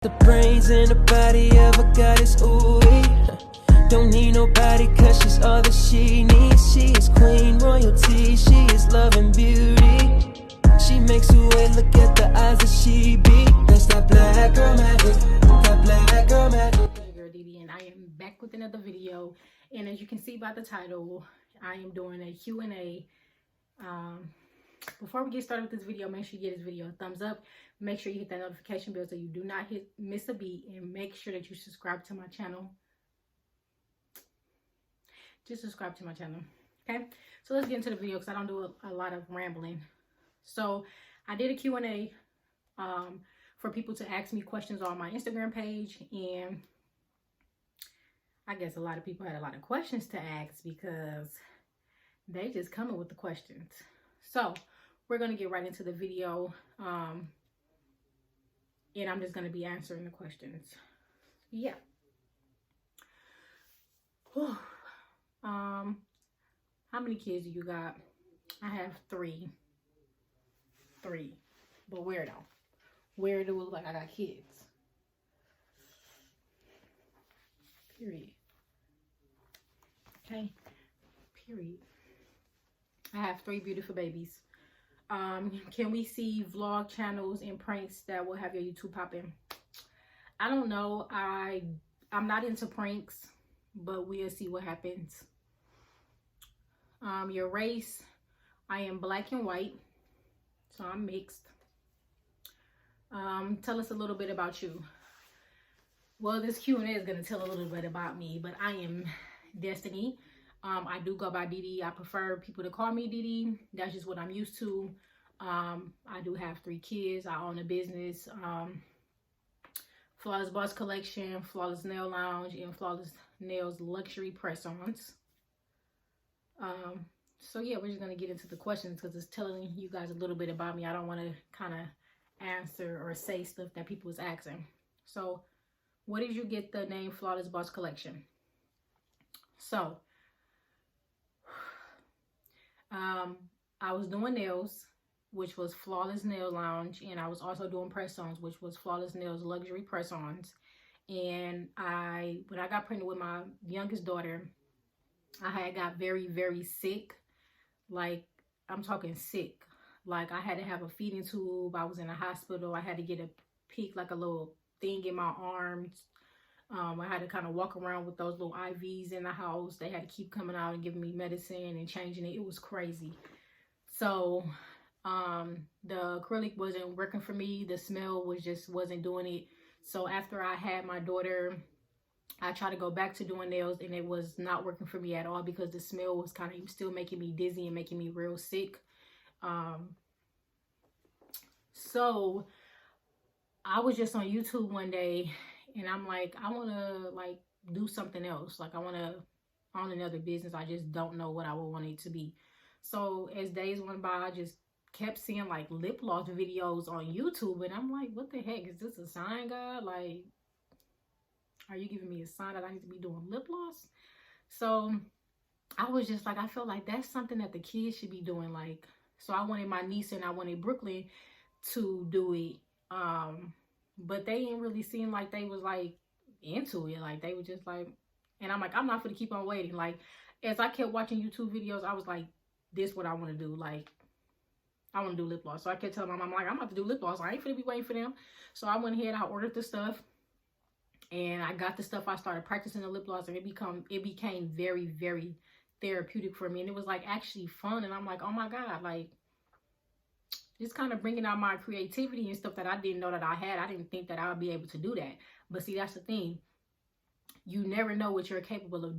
The brains in the body of a goddess, ooh. Don't need nobody cause she's all that she needs. She is queen royalty, she is love and beauty. She makes you wait, look at the eyes that she beat. That's that black girl magic, that black girl magic. Hey girl Didi, and I am back with another video. And as you can see by the title, I am doing a Q&A. Before we get started with this video, make sure you give this video a thumbs up. Make sure you hit that notification bell so you do not miss a beat, and make sure that you subscribe to my channel. Just subscribe to my channel, okay? So let's get into the video because I don't do a lot of rambling. So I did a Q&A for people to ask me questions on my Instagram page, and I guess a lot of people had a lot of questions to ask because they just coming with the questions. So we're going to get right into the video, and I'm just going to be answering the questions. Yeah. Whew. How many kids do you got? I have three. But where though? Where do it look like I got kids? Period. Okay. Period. I have 3 beautiful babies. Can we see vlog channels and pranks that will have your YouTube popping? I don't know. I'm not into pranks, but we'll see what happens. Your race, I am black and white, so I'm mixed. Tell us a little bit about you. Well, this Q&A is going to tell a little bit about me, but I am Destiny. I do go by Didi. I prefer people to call me Didi. That's just what I'm used to. I do have 3 kids. I own a business. Flawless Boss Collection, Flawless Nail Lounge, and Flawless Nails Luxury Press-Ons. So yeah, we're just going to get into the questions because it's telling you guys a little bit about me. I don't want to kind of answer or say stuff that people was asking. So what did you get the name Flawless Boss Collection? So I was doing nails, which was Flawless Nail Lounge, and I was also doing press-ons, which was Flawless Nails Luxury Press-Ons. And when I got pregnant with my youngest daughter, I had got very, very sick. Like, I'm talking sick. Like, I had to have a feeding tube. I was in a hospital. I had to get a peak, like a little thing in my arms. I had to kind of walk around with those little IVs in the house. They had to keep coming out and giving me medicine and changing it. It was crazy. So the acrylic wasn't working for me. The smell wasn't doing it. So after I had my daughter, I tried to go back to doing nails, and it was not working for me at all because the smell was kind of still making me dizzy and making me real sick. So I was just on YouTube one day, and I'm like, I want to like do something else. Like, I want to own another business. I just don't know what I would want it to be. So as days went by, I just kept seeing like lip gloss videos on YouTube, and I'm like, what the heck? Is this a sign, God? Like, are you giving me a sign that I need to be doing lip gloss? So I was just like, I felt like that's something that the kids should be doing. Like, so I wanted my niece and I wanted Brooklyn to do it. But they didn't really seem like they was like into it. Like, they were just like, and I'm like, I'm not gonna keep on waiting. Like, as I kept watching YouTube videos, I was like, this is what I want to do. Like, I want to do lip gloss. So I kept telling my mom, like, I'm about to do lip gloss. I ain't gonna be waiting for them. So I went ahead, I ordered the stuff. And I got the stuff. I started practicing the lip gloss, and it became very, very therapeutic for me. And it was like actually fun. And I'm like, oh my God, like, just kind of bringing out my creativity and stuff that I didn't know that I had. I didn't think that I would be able to do that. But see, that's the thing. You never know what you're capable of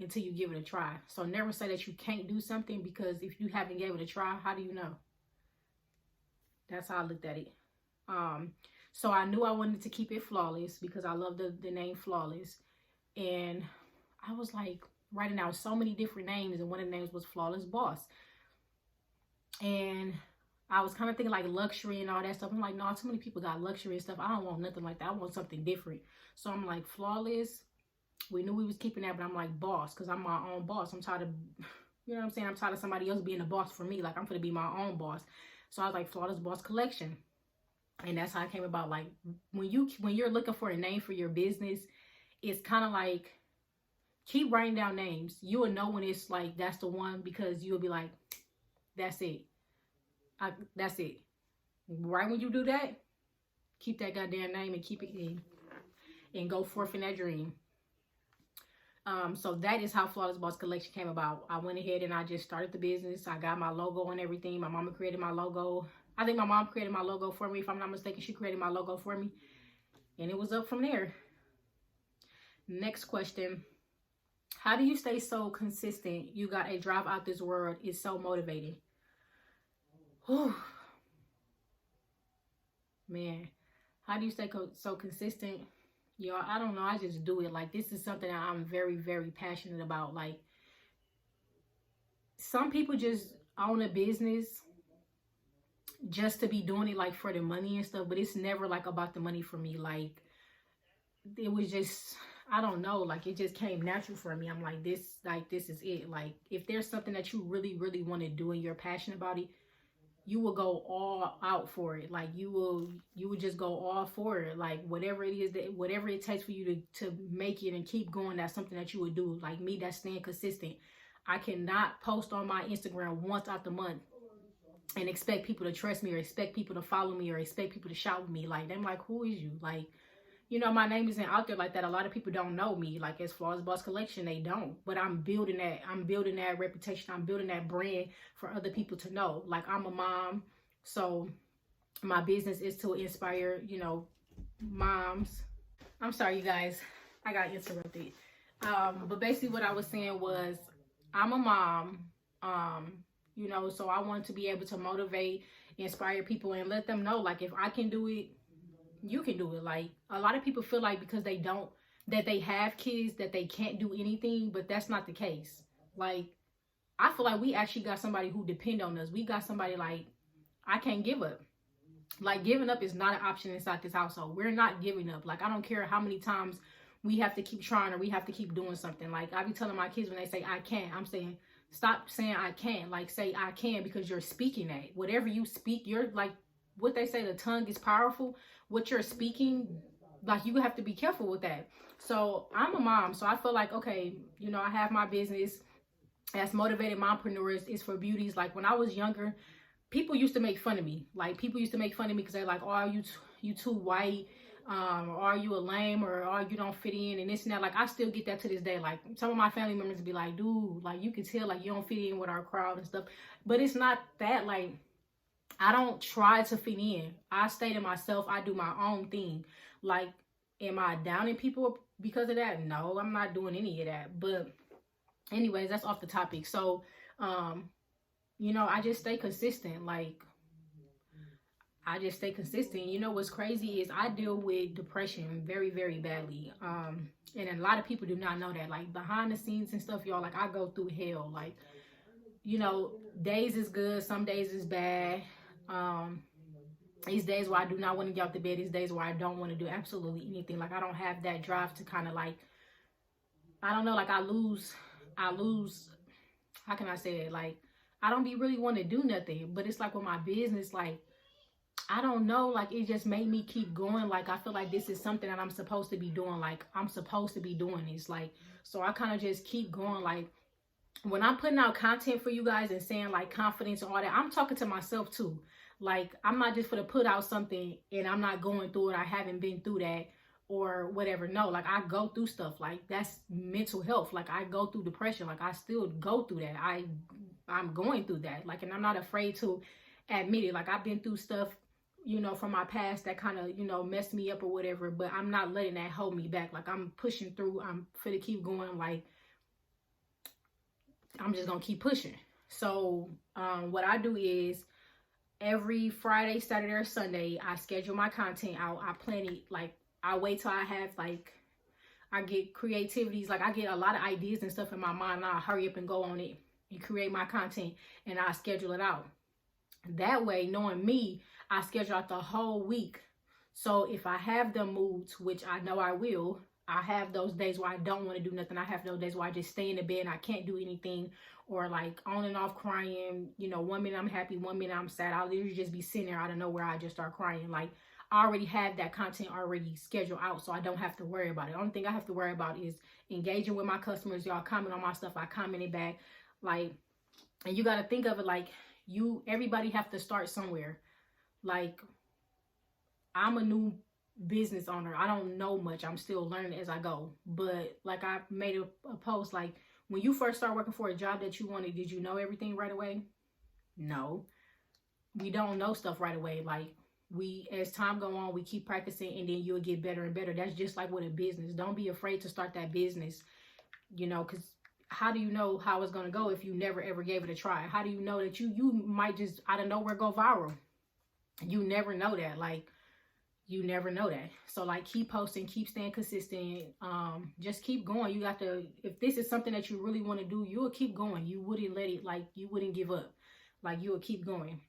until you give it a try. So never say that you can't do something, because if you haven't gave it a try, how do you know? That's how I looked at it. So I knew I wanted to keep it Flawless because I love the name Flawless. And I was like writing out so many different names, and one of the names was Flawless Boss. And I was kind of thinking like luxury and all that stuff. I'm like, no, too many people got luxury and stuff. I don't want nothing like that. I want something different. So I'm like, Flawless. We knew we was keeping that, but I'm like, boss, because I'm my own boss. I'm tired of, you know what I'm saying? I'm tired of somebody else being a boss for me. Like, I'm going to be my own boss. So I was like, Flawless Boss Collection. And that's how it came about. Like when you're looking for a name for your business, it's kind of like, keep writing down names. You will know when it's like that's the one, because you'll be like, that's it. That's it. Right when you do that, keep that goddamn name and keep it in, and go forth in that dream. So that is how Flawless Boss Collection came about. I went ahead and I just started the business. I got my logo and everything. My mama created my logo. I think my mom created my logo for me. If I'm not mistaken, she created my logo for me. And it was up from there. Next question. How do you stay so consistent? You got a drive out this world. It's so motivating. Whew. Man, how do you stay so consistent? Yo, I don't know. I just do it. Like, this is something that I'm very, very passionate about. Like, some people just own a business just to be doing it, like, for the money and stuff. But it's never, like, about the money for me. Like, it was just, I don't know. Like, it just came natural for me. I'm like, this is it. Like, if there's something that you really, really want to do and you're passionate about it, you will go all out for it. Like, you will just go all for it. Like, whatever it is, that whatever it takes for you to make it and keep going, that's something that you would do. Like me, that's staying consistent. I cannot post on my Instagram once out the month and expect people to trust me, or expect people to follow me, or expect people to shout with me. Like, I'm like, who is you? Like, you know, my name isn't out there like that. A lot of people don't know me. Like, as Flawless Boss Collection, they don't. But I'm building that reputation. I'm building that brand for other people to know. Like, I'm a mom, so my business is to inspire, you know, moms. I'm sorry, you guys. I got interrupted. But basically what I was saying was, I'm a mom, you know, so I want to be able to motivate, inspire people, and let them know, like, if I can do it, you can do it. Like, a lot of people feel like because they have kids that they can't do anything, but that's not the case. Like, I feel like we actually got somebody who depend on us. We got somebody, like, I can't give up. Like, giving up is not an option inside this household. We're not giving up. Like, I don't care how many times we have to keep trying, or we have to keep doing something. Like, I be telling my kids when they say I can't, I'm saying, stop saying I can't. Like, say I can, because you're speaking that. Whatever you speak, you're like, what they say, the tongue is powerful. What you're speaking, like, you have to be careful with that. So I'm a mom, so I feel like, okay, you know, I have my business as Motivated Mompreneurs. Is for beauties. Like, when I was younger, people used to make fun of me. Like, people used to make fun of me because they're like, oh, you too white, or are you a lame, or oh, you don't fit in, and this and that. Like, I still get that to this day. Like, some of my family members be like, dude, like, you can tell, like, you don't fit in with our crowd and stuff. But it's not that. Like, I don't try to fit in. I stay to myself. I do my own thing. Like, am I downing people because of that? No, I'm not doing any of that. But anyways, that's off the topic. So, you know, I just stay consistent. Like, I just stay consistent. You know, what's crazy is I deal with depression very, very badly. And a lot of people do not know that. Like, behind the scenes and stuff, y'all, like, I go through hell. Like, you know, days is good. Some days is bad. These days where I do not want to get out the bed. These days where I don't want to do absolutely anything. Like, I don't have that drive to kind of, like, I don't know, like, I lose, how can I say it? Like, I don't be really want to do nothing. But it's like with my business, like, I don't know, like, it just made me keep going. Like, I feel like this is something that I'm supposed to be doing. Like, I'm supposed to be doing this. Like, so I kind of just keep going. Like, when I'm putting out content for you guys and saying, like, confidence and all that, I'm talking to myself too. Like, I'm not just gonna put out something and I'm not going through it. I haven't been through that or whatever. No, like, I go through stuff. Like, that's mental health. Like, I go through depression. Like, I still go through that. I'm going through that. Like, and I'm not afraid to admit it. Like, I've been through stuff, you know, from my past that kind of, you know, messed me up or whatever, but I'm not letting that hold me back. Like, I'm pushing through. I'm finna keep going. Like, I'm just gonna keep pushing. So what I do is every Friday, Saturday, or Sunday, I schedule my content out. I plan it. Like, I wait till I have, like, I get creativities. Like, I get a lot of ideas and stuff in my mind, and I'll hurry up and go on it and create my content, and I schedule it out. That way, knowing me, I schedule out the whole week. So if I have them moods, which I know I will, I have those days where I don't want to do nothing. I have those days where I just stay in the bed and I can't do anything, or like on and off crying. You know, 1 minute I'm happy, 1 minute I'm sad. I'll literally just be sitting there out of nowhere. I just start crying. Like, I already have that content already scheduled out, so I don't have to worry about it. The only thing I have to worry about is engaging with my customers. Y'all comment on my stuff, I commented back. Like, and you got to think of it like everybody have to start somewhere. Like, I'm a new business owner. I don't know much. I'm still learning as I go. But like, I made a post, like, when you first start working for a job that you wanted, did you know everything right away? No. We don't know stuff right away. Like, as time go on, we keep practicing, and then you'll get better and better. That's just like with a business. Don't be afraid to start that business, you know, because how do you know how it's going to go if you never ever gave it a try? How do you know that you might just out of nowhere go viral? You never know that. Like, you never know that. So like, keep posting, keep staying consistent. Just keep going. You got to, if this is something that you really want to do, you'll keep going. You wouldn't let it, like, you wouldn't give up. Like, you will keep going.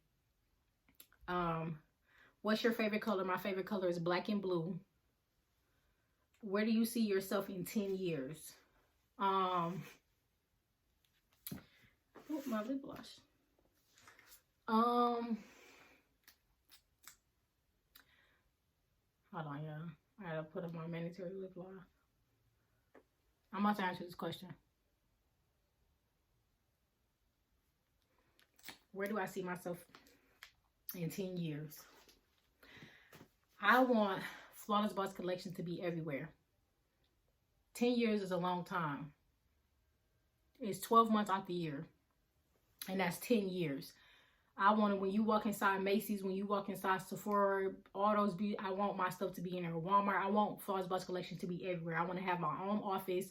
What's your favorite color? My favorite color is black and blue. Where do you see yourself in 10 years? Oh, my lip gloss. Hold on, y'all. I gotta put up my mandatory lip gloss. I'm about to answer this question. Where do I see myself in 10 years? I want Flawless Boss Collection to be everywhere. 10 years is a long time. It's 12 months out the year. And that's 10 years. I want it when you walk inside Macy's, when you walk inside Sephora, all those I want my stuff to be in there. Walmart, I want Flawless Boss Collection to be everywhere. I want to have my own office.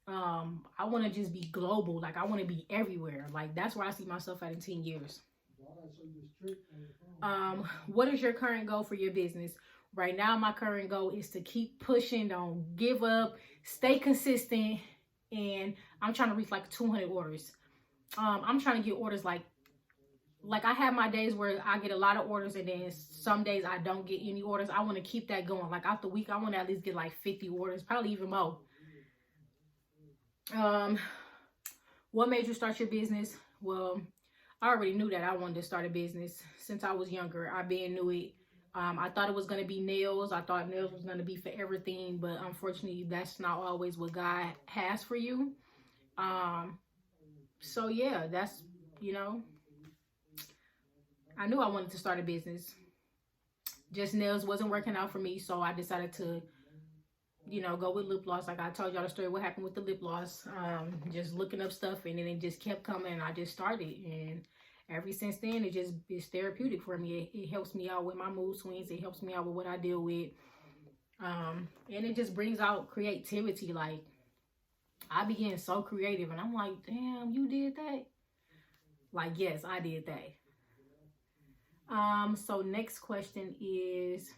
I want to just be global. Like, I want to be everywhere. Like, that's where I see myself at in 10 years. What is your current goal for your business? Right now, my current goal is to keep pushing, don't give up, stay consistent, and I'm trying to reach like 200 orders. I'm trying to get orders like I have my days where I get a lot of orders, and then some days I don't get any orders. I want to keep that going. Like, out the week, I want to at least get like 50 orders, probably even more. What made you start your business? Well, I already knew that I wanted to start a business since I was younger. I knew it. I thought it was going to be nails. I thought nails was going to be for everything, but unfortunately, that's not always what God has for you. So yeah, that's, you know, I knew I wanted to start a business. Just nails wasn't working out for me, so I decided to, you know, go with lip gloss. Like I told y'all the story, what happened with the lip gloss. Just looking up stuff, and then it just kept coming, and I just started. And ever since then, it's therapeutic for me. It helps me out with my mood swings. It helps me out with what I deal with. And it just brings out creativity. Like, I be getting so creative, and I'm like, damn, you did that? Like, yes, I did that. So next question is,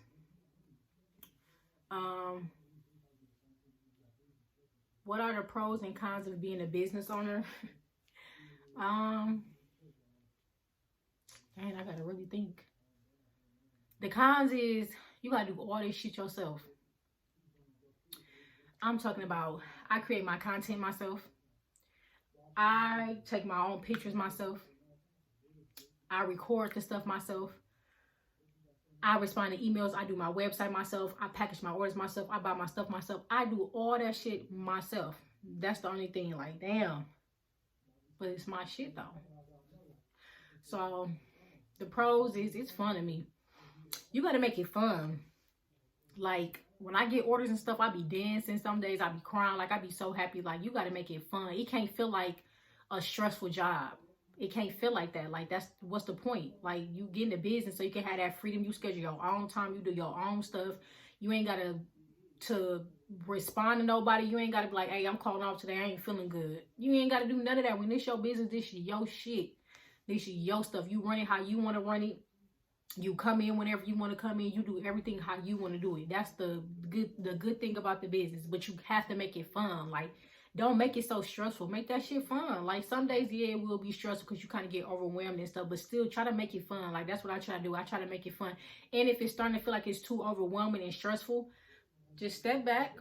what are the pros and cons of being a business owner? Man, I gotta really think. The cons is you gotta do all this shit yourself. I'm talking about, I create my content myself. I take my own pictures myself. I record the stuff myself. I respond to emails. I do my website myself. I package my orders myself. I buy my stuff myself. I do all that shit myself. That's the only thing, like, damn. But it's my shit, though. So, the pros is, it's fun to me. You got to make it fun. Like, when I get orders and stuff, I be dancing. Some days I be crying. Like, I be so happy. Like, you got to make it fun. It can't feel like a stressful job. It can't feel like that. Like, that's what's the point? Like, you get in the business so you can have that freedom. You schedule your own time. You do your own stuff. You ain't got to respond to nobody. You ain't got to be like, hey, I'm calling off today. I ain't feeling good. You ain't got to do none of that. When this your business, this is your shit. This is your stuff. You run it how you want to run it. You come in whenever you want to come in. You do everything how you want to do it. That's the good thing about the business. But you have to make it fun. Like, don't make it so stressful. Make that shit fun. Like, some days, yeah, it will be stressful because you kind of get overwhelmed and stuff. But still, try to make it fun. Like, that's what I try to do. I try to make it fun. And if it's starting to feel like it's too overwhelming and stressful, just step back,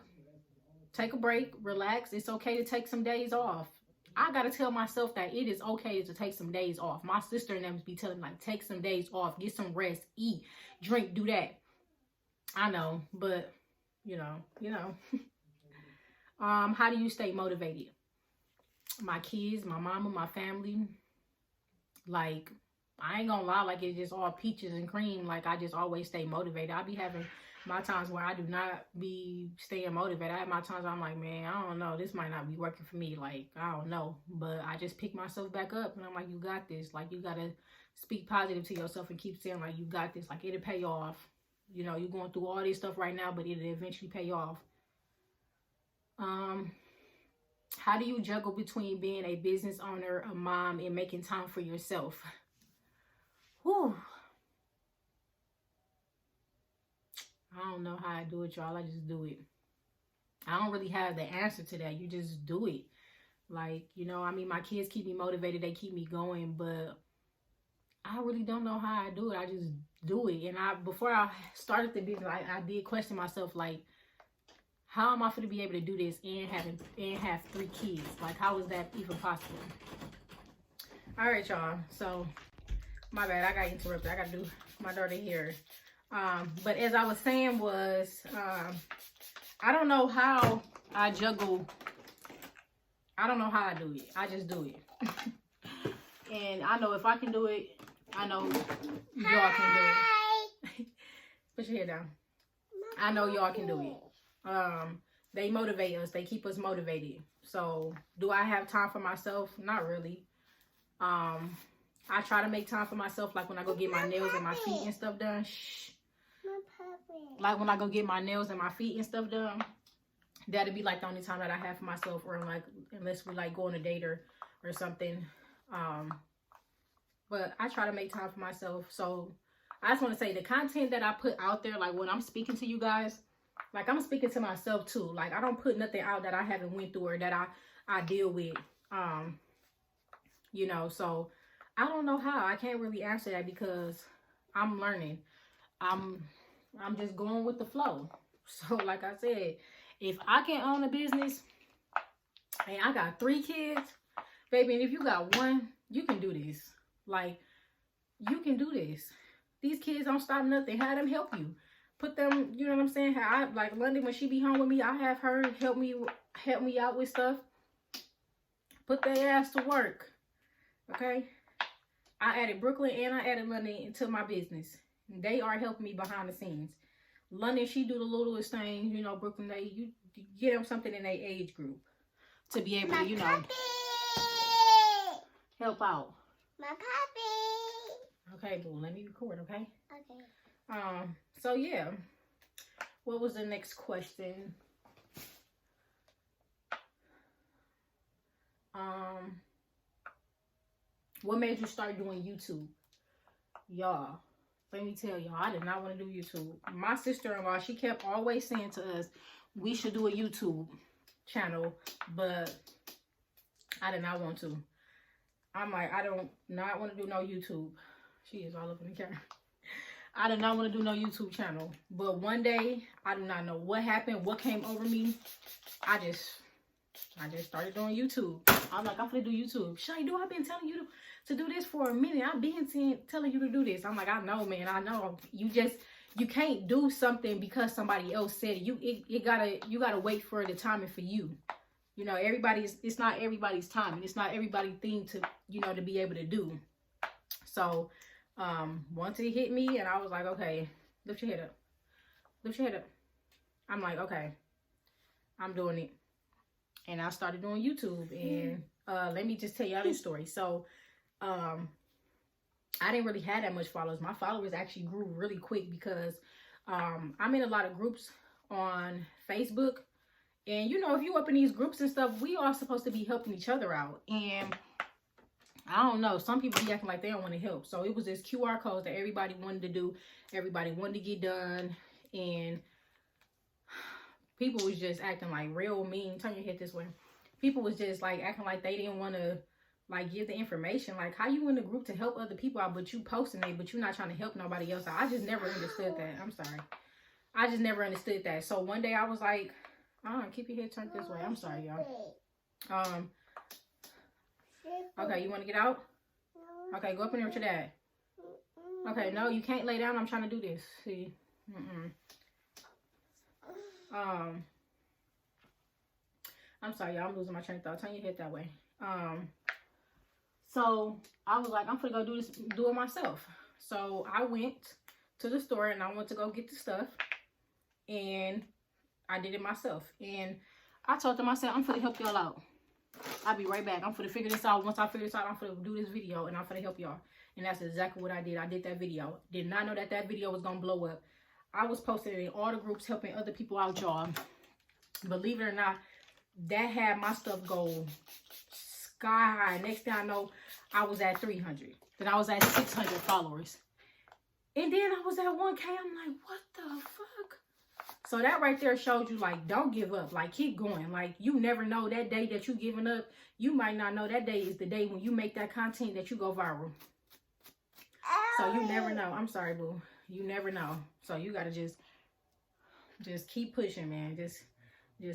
take a break, relax. It's okay to take some days off. I gotta tell myself that it is okay to take some days off. My sister and them be telling me, like, take some days off, get some rest, eat, drink, do that. I know, but you know. How do you stay motivated? My kids, my mama, my family. Like, I ain't gonna lie, like, it's just all peaches and cream. Like, I just always stay motivated. I be having my times where I do not be staying motivated. I have my times where I'm like, man, I don't know, this might not be working for me. Like, I don't know, but I just pick myself back up and I'm like, you got this. Like, you gotta speak positive to yourself and keep saying, like, you got this. Like, it'll pay off. You know, you're going through all this stuff right now, but it'll eventually pay off. How do you juggle between being a business owner, a mom, and making time for yourself? Whew. I don't know how I do it, y'all. I just do it. I don't really have the answer to that. You just do it. Like, you know, I mean, my kids keep me motivated. They keep me going, but I really don't know how I do it. I just do it. And before I started the business, I did question myself, like, how am I going to be able to do this and have 3 kids? Like, how is that even possible? All right, y'all. So, my bad. I got interrupted. I got to do my daughter here. But as I was saying was, I don't know how I juggle. I don't know how I do it. I just do it. And I know if I can do it, I know y'all can do it. Put your head down. I know y'all can do it. They motivate us. They keep us motivated. So, do I have time for myself? Not really. I try to make time for myself, like when I go get my nails and my feet and stuff done. Shh. Like when I go get my nails and my feet and stuff done, that'd be like the only time that I have for myself, or like unless we like go on a date or something. But I try to make time for myself. So I just want to say the content that I put out there, like when I'm speaking to you guys, like I'm speaking to myself too. Like I don't put nothing out that I haven't went through or that I deal with. You know, so I don't know how. I can't really answer that because I'm learning. I'm just going with the flow. So like I said, if I can own a business and I got 3 kids, baby, and if you got 1, you can do this. Like, you can do this. These kids don't stop nothing. Have them help you. Put them, you know what I'm saying? Like London, when she be home with me, I have her help me out with stuff. Put their ass to work. Okay? I added Brooklyn and I added London into my business. They are helping me behind the scenes. London, she do the littlest things. You know, Brooklyn, you get them something in their age group to be able to, you know, help out. My puppy. Okay, boo, let me record, okay? Okay. So yeah. What was the next question? What made you start doing YouTube? Y'all, let me tell y'all, I did not want to do YouTube. My sister-in-law, she kept always saying to us, we should do a YouTube channel, but I did not want to. I'm like, I don't not want to do no YouTube. She is all up in the camera. I did not want to do no YouTube channel. But one day, I do not know what happened, what came over me. I just started doing YouTube. I'm like, I'm gonna do YouTube. Shay, I've been telling you to do this for a minute. I've been telling you to do this. I'm like, I know, man. I know. You can't do something because somebody else said it. You gotta wait for the timing for you. You know, it's not everybody's time, and it's not everybody's thing to, you know, to be able to do. So, once it hit me, and I was like, okay, lift your head up. Lift your head up. I'm like, okay, I'm doing it. And I started doing YouTube, and let me just tell y'all this story. So, I didn't really have that much followers. My followers actually grew really quick because I'm in a lot of groups on Facebook. And, you know, if you up in these groups and stuff, we are supposed to be helping each other out. And I don't know, some people be acting like they don't want to help. So it was this QR code that everybody wanted to do. Everybody wanted to get done. And people was just acting like real mean. Turn your head this way. People was just like acting like they didn't want to like give the information. Like, how you in the group to help other people out, but you posting it, but you're not trying to help nobody else out. I just never understood that. I'm sorry. I just never understood that. So one day I was like, Keep your head turned this way. I'm sorry, y'all. Okay, you want to get out? Okay, go up in there to Dad. Okay, no, you can't lay down. I'm trying to do this. See? I'm sorry, y'all. I'm losing my train of thought. Turn your head that way. So I was like, I'm gonna go do it myself. So I went to the store and I went to go get the stuff, and I did it myself. And I told them, I said, I'm gonna help y'all out. I'll be right back. I'm gonna figure this out. Once I figure this out, I'm gonna do this video and I'm gonna help y'all. And that's exactly what I did. I did that video. Did not know that that video was gonna blow up. I was posting it in all the groups helping other people out, y'all. Believe it or not, that had my stuff go sky high. Next thing I know, I was at 300. Then I was at 600 followers. And then I was at 1K. I'm like, what the fuck? So that right there showed you, like, don't give up. Like, keep going. Like, you never know that day that you giving up. You might not know that day is the day when you make that content that you go viral. So you never know. I'm sorry, boo. You never know. So you got to just keep pushing, man. Just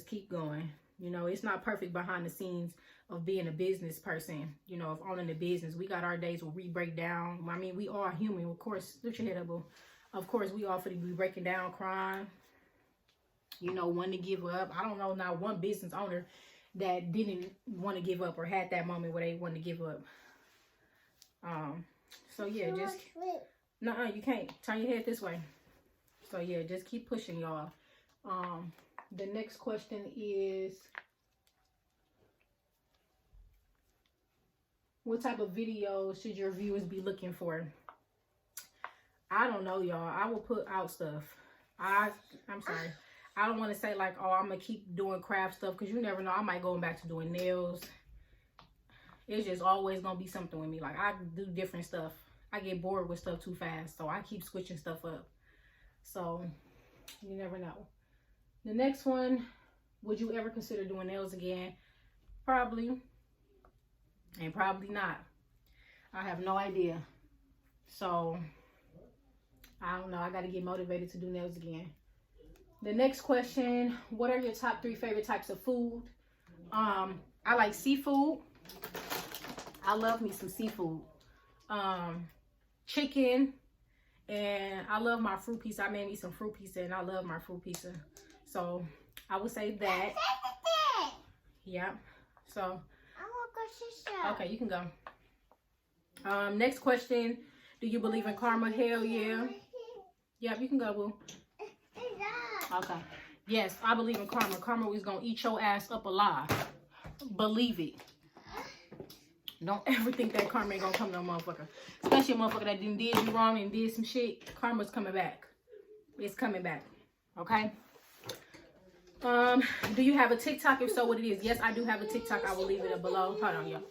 keep going. You know, it's not perfect behind the scenes of being a business person. You know, of owning a business. We got our days where we break down. I mean, we are human. Of course, lift your head up, boo. Of course, we all be breaking down, crying. You know, wanting to give up. I don't know not one business owner that didn't want to give up or had that moment where they wanted to give up. So yeah, just nuh-uh, you can't. Turn your head this way. So yeah, just keep pushing, y'all. The next question is, what type of videos should your viewers be looking for? I don't know, y'all. I will put out stuff. I'm sorry. I don't want to say like, oh, I'm going to keep doing craft stuff, because you never know. I might go back to doing nails. It's just always going to be something with me. Like, I do different stuff. I get bored with stuff too fast, so I keep switching stuff up. So, you never know. The next one, would you ever consider doing nails again? Probably. And probably not. I have no idea. So, I don't know. I got to get motivated to do nails again. The next question, what are your top 3 favorite types of food? I like seafood. I love me some seafood. Chicken. And I love my fruit pizza. I made me some fruit pizza and I love my fruit pizza. So I would say that. Yeah. So. Okay, you can go. Next question. Do you believe in karma? Hell yeah. Yep, you can go, boo. Okay. Yes, I believe in karma. Karma is going to eat your ass up alive. Believe it. Don't ever think that karma ain't going to come to a motherfucker. Especially a motherfucker that did you wrong and did some shit. Karma's coming back. It's coming back. Okay? Do you have a TikTok? If so, what it is? Yes, I do have a TikTok. I will leave it up below. Hold on, y'all.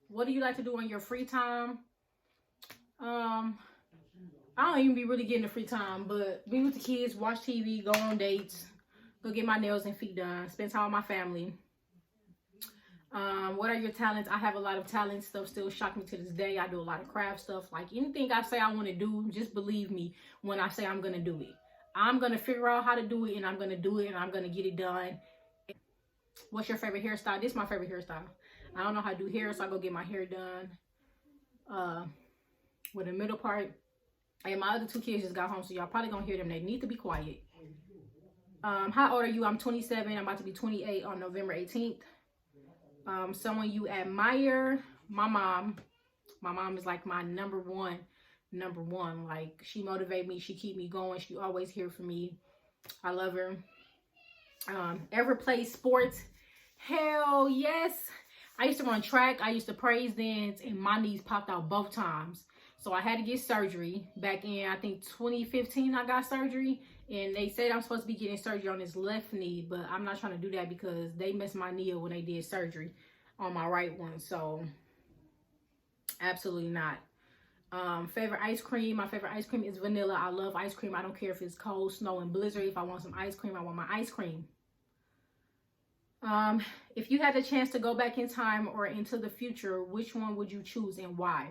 What do you like to do on your free time? I don't even be really getting the free time, but be with the kids, watch TV, go on dates, go get my nails and feet done, spend time with my family. What are your talents? I have a lot of talents. Stuff still shock me to this day. I do a lot of craft stuff. Like anything I say I want to do, just believe me when I say I'm going to do it. I'm going to figure out how to do it, and I'm going to do it, and I'm going to get it done. What's your favorite hairstyle? This is my favorite hairstyle. I don't know how to do hair, so I go get my hair done with the middle part. And my other 2 kids just got home, so y'all probably gonna hear them. They need to be quiet. How old are you? I'm 27. I'm about to be 28 on November 18th. Someone you admire? My mom. My mom is like my number one. Like, she motivates me. She keep me going. She always here for me. I love her. Ever play sports? Hell yes. I used to run track. I used to praise dance, and my knees popped out both times. So I had to get surgery back in, I think, 2015. I got surgery, and they said I'm supposed to be getting surgery on this left knee, but I'm not trying to do that because they messed my knee up when they did surgery on my right one. So absolutely not. Favorite ice cream? My favorite ice cream is vanilla. I love ice cream. I don't care if it's cold, snow, and blizzard. If I want some ice cream, I want my ice cream. If you had the chance to go back in time or into the future, which one would you choose and why?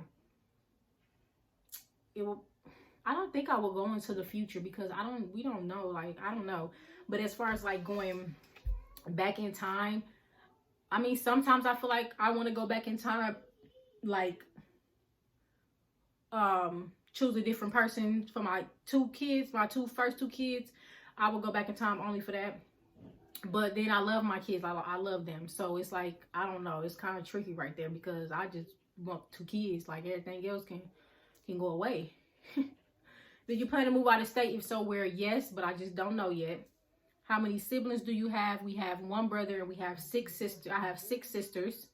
I don't think I will go into the future because we don't know. Like, I don't know. But as far as like going back in time, I mean, sometimes I feel like I want to go back in time, like, choose a different person for my first two kids. I will go back in time only for that. But then I love my kids. I love them. So it's like, I don't know. It's kind of tricky right there because I just want 2 kids. Like, everything else can go away. Did you plan to move out of state? If so, where? Yes, but I just don't know yet. How many siblings do you have? We have 1 brother and we have 6 sisters. I have 6 sisters.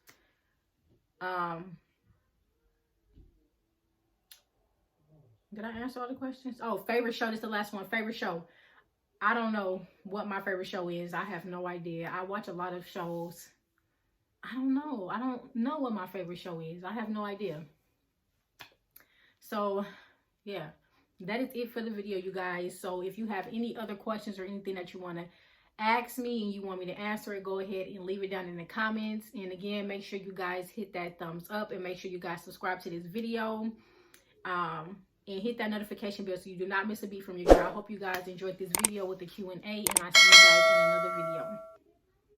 Did I answer all the questions? Oh, favorite show. This is the last one. Favorite show. I don't know what my favorite show is. I have no idea. I watch a lot of shows. I don't know. I don't know what my favorite show is. I have no idea. So, yeah. That is it for the video, you guys. So, if you have any other questions or anything that you want to ask me and you want me to answer it, go ahead and leave it down in the comments. And again, make sure you guys hit that thumbs up and make sure you guys subscribe to this video. And hit that notification bell so you do not miss a beat from your girl. I hope you guys enjoyed this video with the Q&A, and I see you guys